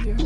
Terima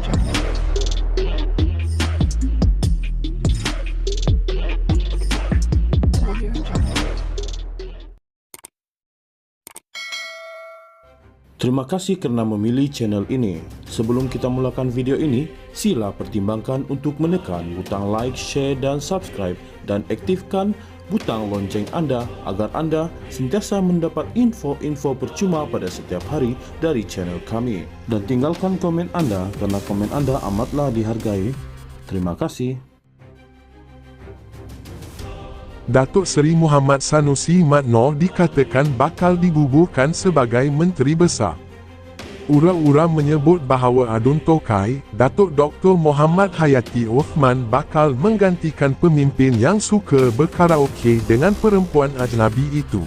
kasih kerana memilih channel ini. Sebelum kita mulakan video ini, sila pertimbangkan untuk menekan butang like, share dan subscribe dan aktifkan butang lonceng anda agar anda sentiasa mendapat info-info percuma pada setiap hari dari channel kami. Dan tinggalkan komen anda kerana komen anda amatlah dihargai. Terima kasih. Datuk Seri Muhammad Sanusi Mat Nor dikatakan bakal digugurkan sebagai Menteri Besar. Ura-ura menyebut bahawa Adun Tokai, Datuk Dr. Muhammad Hayati Uthman bakal menggantikan pemimpin yang suka berkaraoke dengan perempuan ajnabi itu.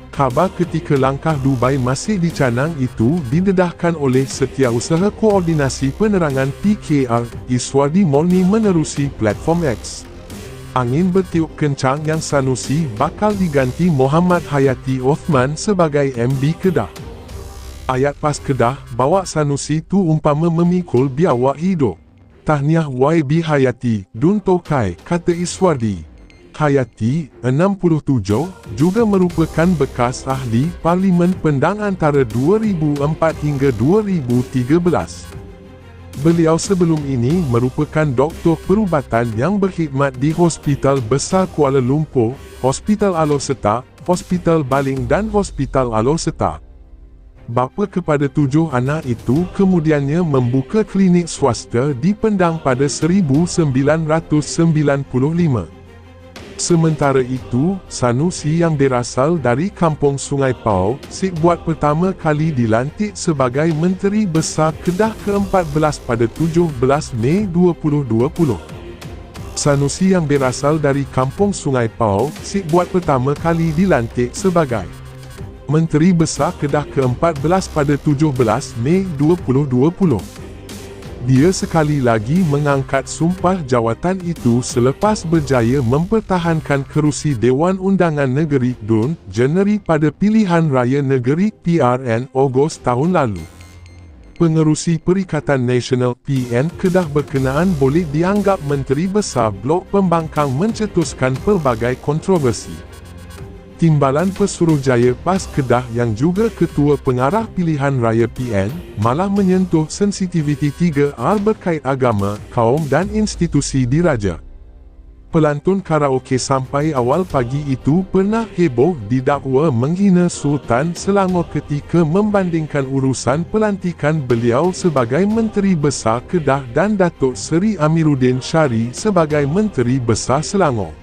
Khabar ketika langkah Dubai masih dicanang itu didedahkan oleh Setiausaha Koordinasi Penerangan PKR, Iswardi Morni menerusi platform X. Angin bertiup kencang yang Sanusi bakal diganti Muhammad Hayati Uthman sebagai MB Kedah. Ayat PAS Kedah bawa Sanusi tu umpama memikul biawak hidup. Tahniah YB Hayati, Dun Tokai, kata Iswardi. Hayati, 67, juga merupakan bekas ahli Parlimen Pendang antara 2004 hingga 2013. Beliau sebelum ini merupakan doktor perubatan yang berkhidmat di Hospital Besar Kuala Lumpur, Hospital Alor Setar, Hospital Baling dan Hospital Alor Setar. Bapa kepada 7 anak itu kemudiannya membuka klinik swasta di Pendang pada 1995. Sementara itu, Sanusi yang berasal dari Kampung Sungai Pau, buat pertama kali dilantik sebagai Menteri Besar Kedah ke-14 pada 17 Mei 2020. Sanusi yang berasal dari Kampung Sungai Pau, buat pertama kali dilantik sebagai Menteri Besar Kedah ke-14 pada 17 Mei 2020. Dia sekali lagi mengangkat sumpah jawatan itu selepas berjaya mempertahankan kerusi Dewan Undangan Negeri DUN Jeneri pada Pilihan Raya Negeri PRN Ogos tahun lalu. Pengerusi Perikatan Nasional PN Kedah berkenaan boleh dianggap Menteri Besar Blok Pembangkang mencetuskan pelbagai kontroversi. Timbalan Pesuruhjaya PAS Kedah yang juga Ketua Pengarah Pilihan Raya PN, malah menyentuh sensitiviti 3R berkait agama, kaum dan institusi diraja. Pelantun karaoke sampai awal pagi itu pernah heboh didakwa menghina Sultan Selangor ketika membandingkan urusan pelantikan beliau sebagai Menteri Besar Kedah dan Datuk Seri Amiruddin Syari sebagai Menteri Besar Selangor.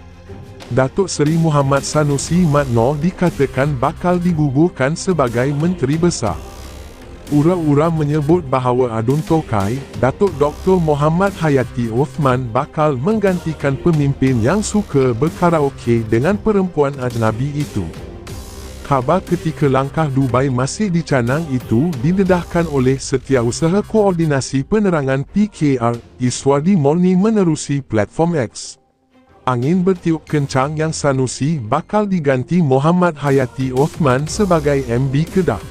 Datuk Seri Muhammad Sanusi Mat Nor dikatakan bakal digugurkan sebagai Menteri Besar. Ura-ura menyebut bahawa Adun Tokai, Datuk Dr. Muhammad Hayati Uthman bakal menggantikan pemimpin yang suka berkaraoke dengan perempuan ajnabi itu. Khabar ketika langkah Dubai masih dicanang itu didedahkan oleh Setiausaha Koordinasi Penerangan PKR, Iswardi Morni menerusi platform X. Angin bertiup kencang yang Sanusi bakal diganti Muhammad Hayati Uthman sebagai MB Kedah.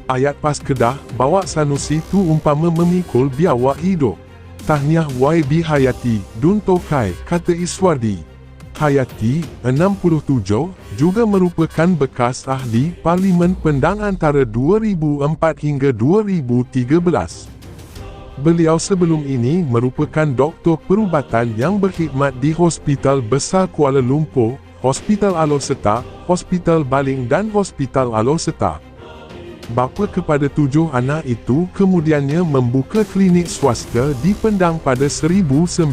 Ayat PAS Kedah bawa Sanusi tu umpama memikul biawak hidup. Tahniah YB Hayati, Dun Tokai, kata Iswardi. Hayati, 67, juga merupakan bekas ahli Parlimen Pendang antara 2004 hingga 2013. Beliau sebelum ini merupakan doktor perubatan yang berkhidmat di Hospital Besar Kuala Lumpur, Hospital Alor Setar, Hospital Baling dan Hospital Alor Setar. Bapa kepada 7 anak itu kemudiannya membuka klinik swasta di Pendang pada 1995.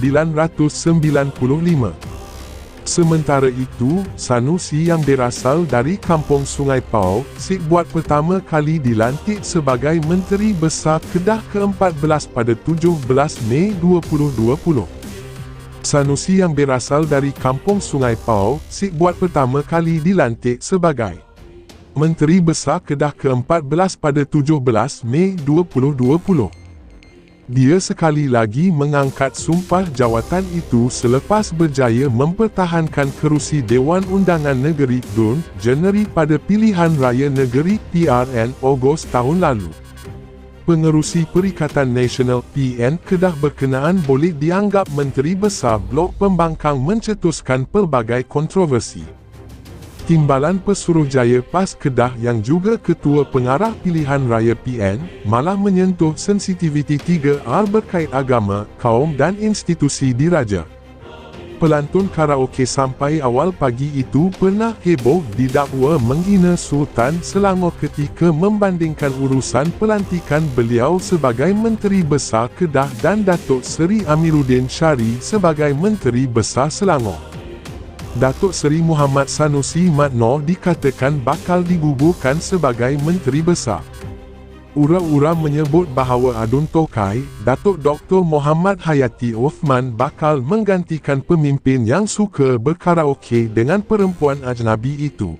Sementara itu, Sanusi yang berasal dari Kampung Sungai Pau, buat pertama kali dilantik sebagai Menteri Besar Kedah ke-14 pada 17 Mei 2020. Sanusi yang berasal dari Kampung Sungai Pau, buat pertama kali dilantik sebagai Menteri Besar Kedah ke-14 pada 17 Mei 2020. Dia sekali lagi mengangkat sumpah jawatan itu selepas berjaya mempertahankan kerusi Dewan Undangan Negeri DUN Jeneri pada Pilihan Raya Negeri PRN Ogos tahun lalu. Pengerusi Perikatan Nasional PN Kedah berkenaan boleh dianggap Menteri Besar Blok Pembangkang mencetuskan pelbagai kontroversi. Timbalan Pesuruhjaya PAS Kedah yang juga Ketua Pengarah Pilihan Raya PN malah menyentuh sensitiviti 3R berkait agama, kaum dan institusi diraja. Pelantun karaoke sampai awal pagi itu pernah heboh didakwa menghina Sultan Selangor ketika membandingkan urusan pelantikan beliau sebagai Menteri Besar Kedah dan Datuk Seri Amiruddin Syari sebagai Menteri Besar Selangor. Datuk Seri Muhammad Sanusi Mat Nor dikatakan bakal digugurkan sebagai Menteri Besar. Ura-ura menyebut bahawa Adun Tokai, Datuk Dr. Muhammad Hayati Uthman bakal menggantikan pemimpin yang suka berkaraoke dengan perempuan ajnabi itu.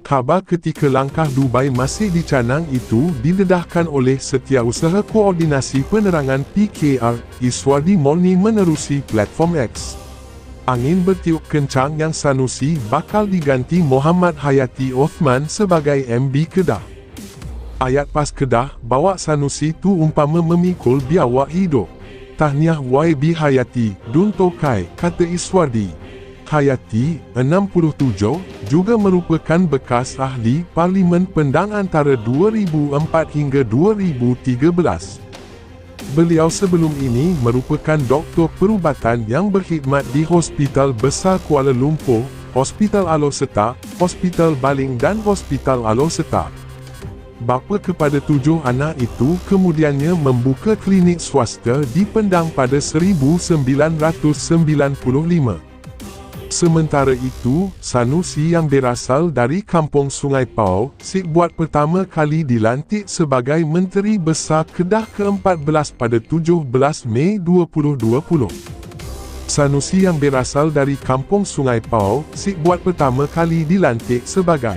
Khabar ketika langkah Dubai masih dicanang itu didedahkan oleh Setiausaha Koordinasi Penerangan PKR, Iswardi Morni menerusi platform X. Angin bertiup kencang yang Sanusi bakal diganti Muhammad Hayati Uthman sebagai MB Kedah. Ayat PAS Kedah bawa Sanusi tu umpama memikul biawak hidup. Tahniah YB Hayati, Dun Tokai, kata Iswardi. Hayati, 67, juga merupakan bekas ahli Parlimen Pendang antara 2004 hingga 2013. Beliau sebelum ini merupakan doktor perubatan yang berkhidmat di Hospital Besar Kuala Lumpur, Hospital Alor Setar, Hospital Baling dan Hospital Alor Setar. Bapa kepada 7 anak itu kemudiannya membuka klinik swasta di Pendang pada 1995. Sementara itu, Sanusi yang berasal dari Kampung Sungai Pau, buat pertama kali dilantik sebagai Menteri Besar Kedah ke-14 pada 17 Mei 2020. Sanusi yang berasal dari Kampung Sungai Pau, buat pertama kali dilantik sebagai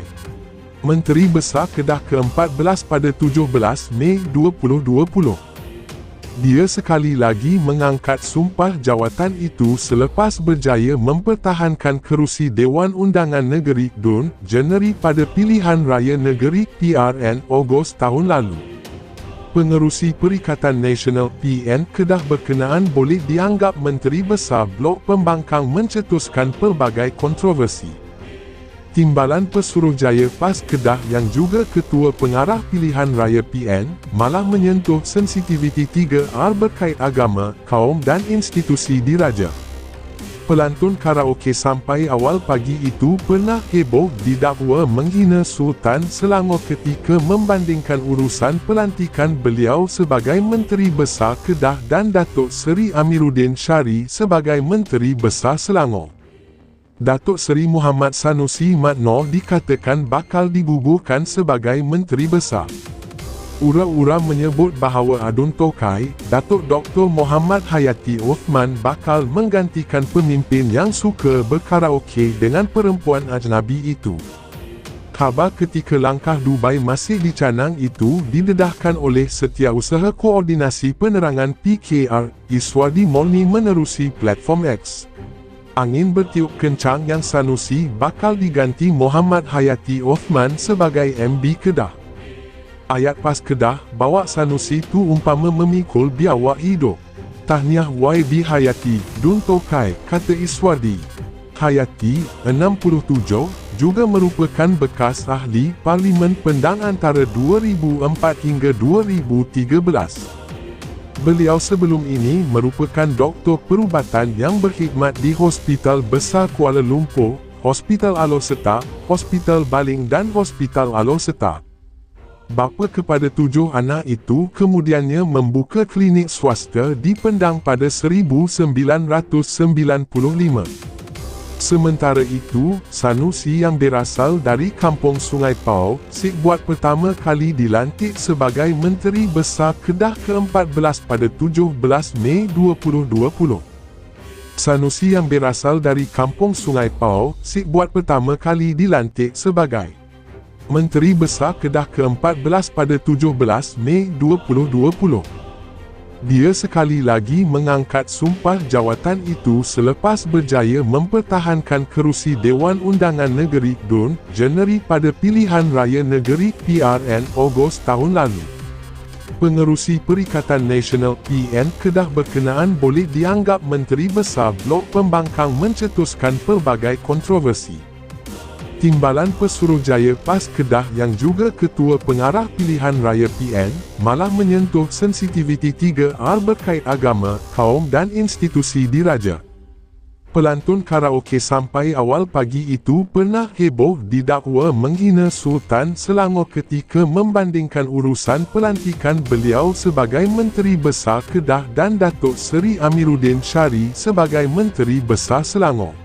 Menteri Besar Kedah ke-14 pada 17 Mei 2020. Dia sekali lagi mengangkat sumpah jawatan itu selepas berjaya mempertahankan kerusi Dewan Undangan Negeri DUN, Jeneri pada Pilihan Raya Negeri PRN Ogos tahun lalu. Pengerusi Perikatan Nasional PN Kedah berkenaan boleh dianggap Menteri Besar Blok Pembangkang mencetuskan pelbagai kontroversi. Timbalan Pesuruhjaya PAS Kedah yang juga Ketua Pengarah Pilihan Raya PN malah menyentuh sensitiviti 3R berkait agama, kaum dan institusi diraja. Pelantun karaoke sampai awal pagi itu pernah heboh didakwa menghina Sultan Selangor ketika membandingkan urusan pelantikan beliau sebagai Menteri Besar Kedah dan Datuk Seri Amiruddin Syari sebagai Menteri Besar Selangor. Datuk Seri Muhammad Sanusi Mat Nor dikatakan bakal digugurkan sebagai Menteri Besar. Ura-ura menyebut bahawa Adun Tokai, Datuk Dr. Muhammad Hayati Uthman bakal menggantikan pemimpin yang suka berkaraoke dengan perempuan ajnabi itu. Khabar ketika langkah Dubai masih dicanang itu didedahkan oleh Setiausaha Koordinasi Penerangan PKR, Iswardi Morni menerusi platform X. Angin bertiup kencang yang Sanusi bakal diganti Muhammad Hayati Uthman sebagai MB Kedah. Ayat PAS Kedah bawa Sanusi tu umpama memikul biawak hidup. Tahniah YB Hayati, Dun Tokai, kata Iswardi. Hayati, 67, juga merupakan bekas ahli Parlimen Pendang antara 2004 hingga 2013. Beliau sebelum ini merupakan doktor perubatan yang berkhidmat di Hospital Besar Kuala Lumpur, Hospital Alor Setar, Hospital Baling dan Hospital Alor Setar. Bapa kepada 7 anak itu kemudiannya membuka klinik swasta di Pendang pada 1995. Sementara itu, Sanusi yang berasal dari Kampung Sungai Pau, buat pertama kali dilantik sebagai Menteri Besar Kedah ke-14 pada 17 Mei 2020. Sanusi yang berasal dari Kampung Sungai Pau, buat pertama kali dilantik sebagai Menteri Besar Kedah ke-14 pada 17 Mei 2020. Dia sekali lagi mengangkat sumpah jawatan itu selepas berjaya mempertahankan kerusi Dewan Undangan Negeri DUN, Jeneri pada Pilihan Raya Negeri PRN Ogos tahun lalu. Pengerusi Perikatan Nasional PN Kedah berkenaan boleh dianggap Menteri Besar Blok Pembangkang mencetuskan pelbagai kontroversi. Timbalan Pesuruhjaya PAS Kedah yang juga Ketua Pengarah Pilihan Raya PN, malah menyentuh sensitiviti 3R berkait agama, kaum dan institusi diraja. Pelantun karaoke sampai awal pagi itu pernah heboh didakwa menghina Sultan Selangor ketika membandingkan urusan pelantikan beliau sebagai Menteri Besar Kedah dan Datuk Seri Amiruddin Syari sebagai Menteri Besar Selangor.